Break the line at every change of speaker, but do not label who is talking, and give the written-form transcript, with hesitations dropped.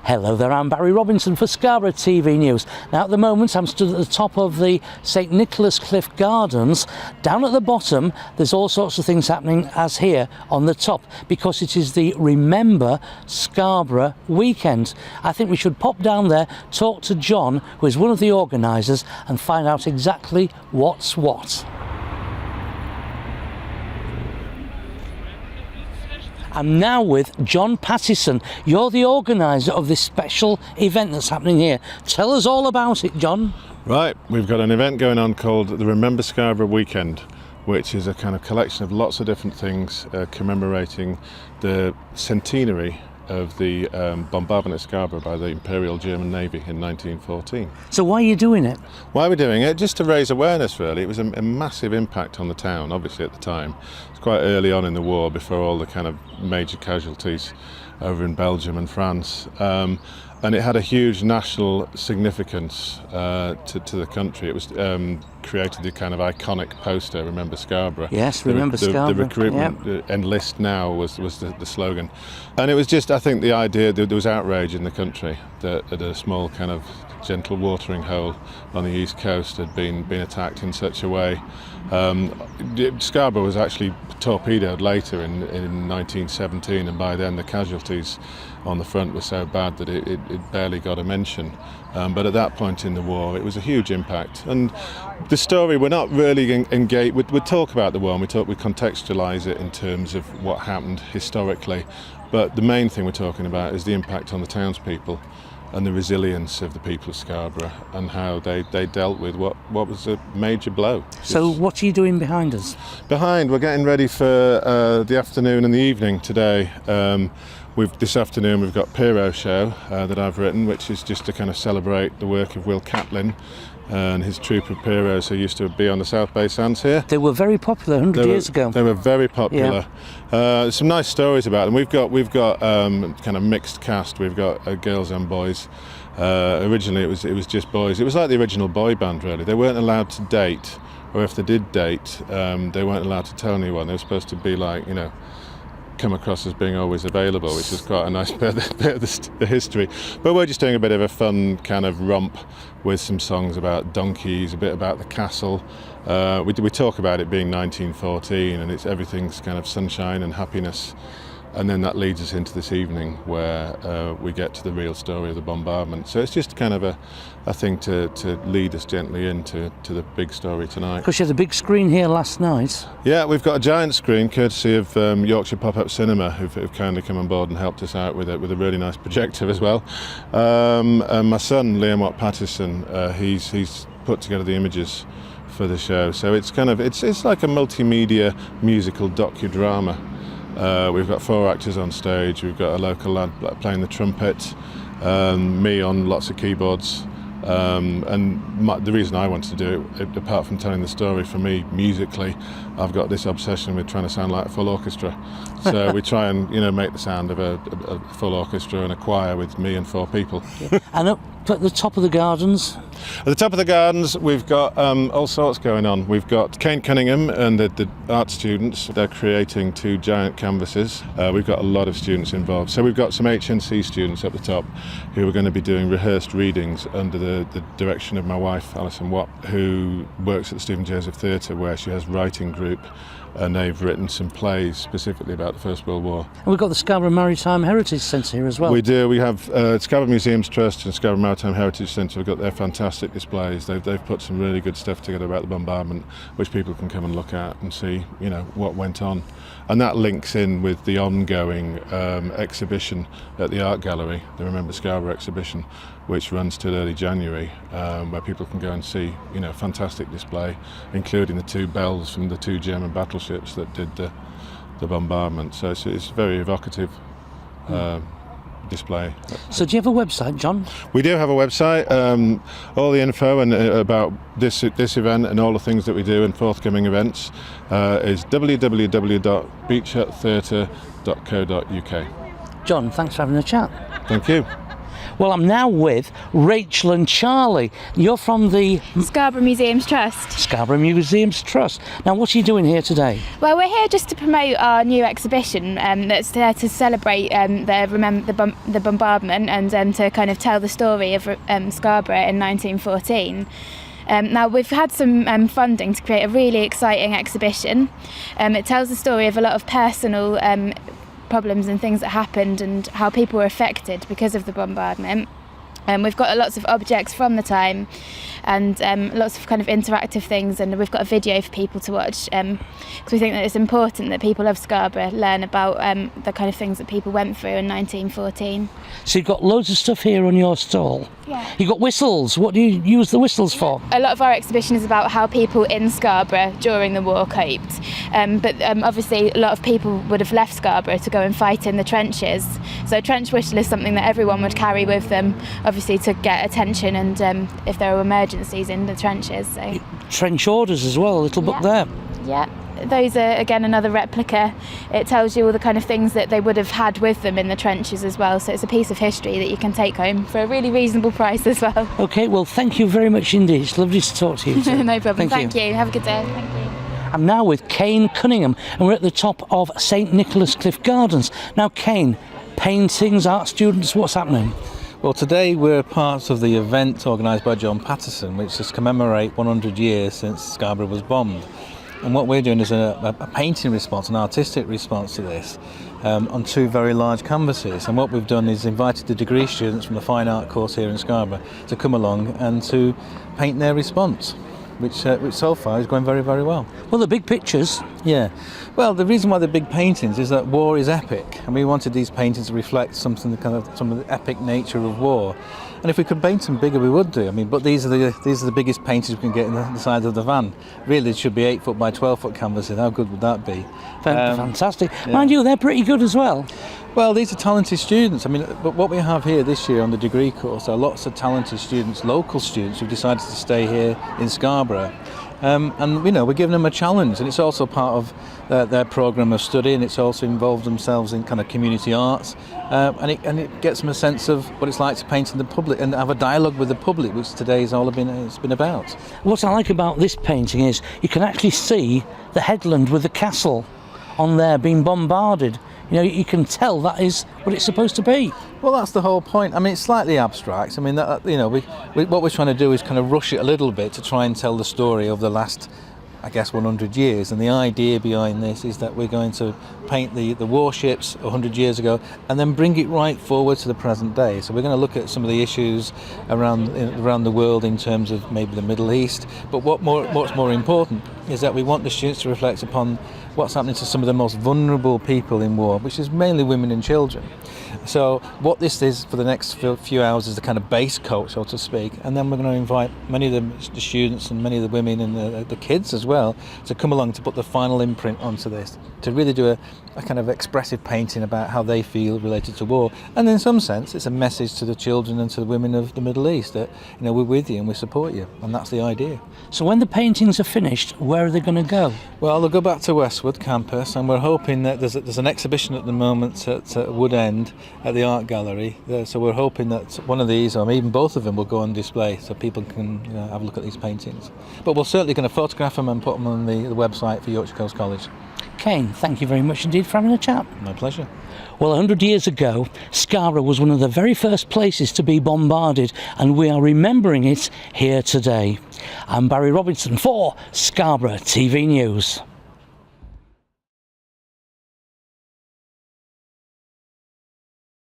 Hello there, I'm Barry Robinson for Scarborough TV News. Now at the moment I'm stood at the top of the St Nicholas Cliff Gardens. Down at the bottom there's all sorts of things happening as here on the top, because it is the Remember Scarborough weekend. I think we should pop down there, talk to John, who is one of the organisers, and find out exactly what's what. I'm now with John Pattison. You're the organiser of this special event that's happening here. Tell us all about it, John.
Right, we've got an event going on called the Remember Scarborough Weekend, which is a kind of collection of lots of different things commemorating the centenary of the bombardment of Scarborough by the Imperial German Navy in 1914.
So why are you doing it?
Why are we doing it? Just to raise awareness, really. It was a massive impact on the town, obviously, at the time. It was quite early on in the war, before all the kind of major casualties over in Belgium and France. And it had a huge national significance to the country. It was created the kind of iconic poster, Remember Scarborough.
Yes, Remember Scarborough.
The recruitment, Enlist Now was the slogan. And it was just, I think, the idea that there was outrage in the country that a small kind of gentle watering hole on the east coast had been attacked in such a way. Scarborough was actually torpedoed later in 1917, and by then the casualties on the front were so bad that it barely got a mention. But at that point in the war, it was a huge impact. And the story, we're not really engaged. We talk about the war and we contextualise it in terms of what happened historically. But the main thing we're talking about is the impact on the townspeople and the resilience of the people of Scarborough, and how they dealt with what was a major blow.
So what are you doing behind us?
We're getting ready for the afternoon and the evening today. This afternoon we've got Pierrot Show that I've written, which is just to kind of celebrate the work of Will Catlin and his troupe of Pierrots who used to be on the South Bay Sands here.
They were very popular 100 years ago.
They were very popular. Yeah. There's some nice stories about them. We've got kind of mixed cast. We've got girls and boys. Originally it was just boys. It was like the original boy band, really. They weren't allowed to date, or if they did date, they weren't allowed to tell anyone. They were supposed to be like, come across as being always available, which is quite a nice bit of the history. But we're just doing a bit of a fun kind of romp with some songs about donkeys, a bit about the castle. We talk about it being 1914, and everything's kind of sunshine and happiness. And then that leads us into this evening where we get to the real story of the bombardment. So it's just kind of a thing to lead us gently into the big story tonight.
Because you had a big screen here last night.
Yeah, we've got a giant screen courtesy of Yorkshire Pop-Up Cinema, who've kindly come on board and helped us out with a really nice projector as well. And my son, Liam Watt Patterson, he's put together the images for the show. So it's kind of it's like a multimedia musical docudrama. We've got 4 actors on stage. We've got a local lad playing the trumpet, me on lots of keyboards, the reason I wanted to do it, apart from telling the story, for me musically, I've got this obsession with trying to sound like a full orchestra. So we try and make the sound of a full orchestra and a choir with me and 4 people.
Yeah. And up at the top of the gardens?
At the top of the gardens we've got all sorts going on. We've got Kane Cunningham and the art students. They're creating 2 giant canvases. We've got a lot of students involved. So we've got some HNC students at the top who are going to be doing rehearsed readings under the direction of my wife, Alison Watt, who works at the Stephen Joseph Theatre, where she has writing group, and they've written some plays specifically about the First World War.
And we've got the Scarborough Maritime Heritage Centre here as well.
We do. We have Scarborough Museums Trust and Scarborough Maritime Heritage Centre. We've got their fantastic displays. They've put some really good stuff together about the bombardment, which people can come and look at and see, what went on. And that links in with the ongoing exhibition at the Art Gallery, the Remember Scarborough exhibition, which runs till early January, where people can go and see, a fantastic display, including the 2 bells from the 2 German battleships that did the bombardment. So it's a very evocative display.
So do you have a website, John? We do
have a website. All the info and about this event and all the things that we do and forthcoming events is www.beachhuttheatre.co.uk.
John, thanks for having a chat.
Thank you.
Well, I'm now with Rachel and Charlie. You're from the
Scarborough Museums Trust.
Scarborough Museums Trust. Now, what are you doing here today?
Well, we're here just to promote our new exhibition that's there to celebrate the bombardment and to kind of tell the story of Scarborough in 1914. Now, we've had some funding to create a really exciting exhibition. It tells the story of a lot of personal problems and things that happened and how people were affected because of the bombardment. We've got lots of objects from the time and lots of kind of interactive things, and we've got a video for people to watch because we think that it's important that people of Scarborough learn about the kind of things that people went through in 1914.
So you've got loads of stuff here on your stall.
Yeah.
You've got whistles. What do you use the whistles for?
A lot of our exhibition is about how people in Scarborough during the war coped, but obviously a lot of people would have left Scarborough to go and fight in the trenches. So a trench whistle is something that everyone would carry with them, obviously to get attention and if there were emergencies in the trenches. So.
Trench orders as well, a little book there.
Yeah. Those are, again, another replica. It tells you all the kind of things that they would have had with them in the trenches as well. So it's a piece of history that you can take home for a really reasonable price as well.
OK, well, thank you very much indeed. It's lovely to talk to you too.
No problem. Thank you. Have a good day. Thank you.
I'm now with Kane Cunningham, and we're at the top of St Nicholas Cliff Gardens. Now, Kane, paintings, art students, what's happening?
Well, today we're part of the event organised by John Patterson, which is to commemorate 100 years since Scarborough was bombed. And what we're doing is a painting response, an artistic response to this, on two very large canvases. And what we've done is invited the degree students from the fine art course here in Scarborough to come along and to paint their response, which so far is going very, very well.
Well, the big pictures.
Yeah. Well, the reason why they're big paintings is that war is epic, and we wanted these paintings to reflect some of the epic nature of war. And if we could paint them bigger, we would do. I mean, but these are the biggest paintings we can get in the side of the van. Really, it should be 8 foot by 12 foot canvases. How good would that be?
Fantastic.
Yeah.
Mind you, they're pretty good as well.
Well, these are talented students. I mean, but what we have here this year on the degree course are lots of talented students, local students who've decided to stay here in Scarborough. And we're giving them a challenge, and it's also part of their programme of study, and it's also involved themselves in kind of community arts, and it gets them a sense of what it's like to paint in the public and have a dialogue with the public, which today is all it's been about.
What I like about this painting is you can actually see the headland with the castle on there being bombarded. You know, you can tell that is what it's supposed to be.
Well, that's the whole point. I mean, it's slightly abstract. I mean, what we're trying to do is kind of rush it a little bit to try and tell the story of the last, I guess, 100 years. And the idea behind this is that we're going to paint the warships 100 years ago and then bring it right forward to the present day. So we're going to look at some of the issues around the world in terms of maybe the Middle East. But what's more important is that we want the students to reflect upon what's happening to some of the most vulnerable people in war, which is mainly women and children. So what this is for the next few hours is the kind of base coat, so to speak, and then we're going to invite many of the students and many of the women and the kids as well to come along to put the final imprint onto this, to really do a kind of expressive painting about how they feel related to war. And in some sense, it's a message to the children and to the women of the Middle East that, we're with you and we support you, and that's the idea.
So when the paintings are finished, where are they going to go?
Well, they'll go back to Westwood campus, and we're hoping that there's an exhibition at the moment at Wood End at the Art Gallery. So we're hoping that one of these, or even both of them, will go on display so people can have a look at these paintings. But we're certainly going to photograph them and put them on the website for Yorkshire Coast College.
Kane, thank you very much indeed for having a chat.
My pleasure.
Well, 100 years ago, Scarborough was one of the very first places to be bombarded, and we are remembering it here today. I'm Barry Robinson for Scarborough TV News.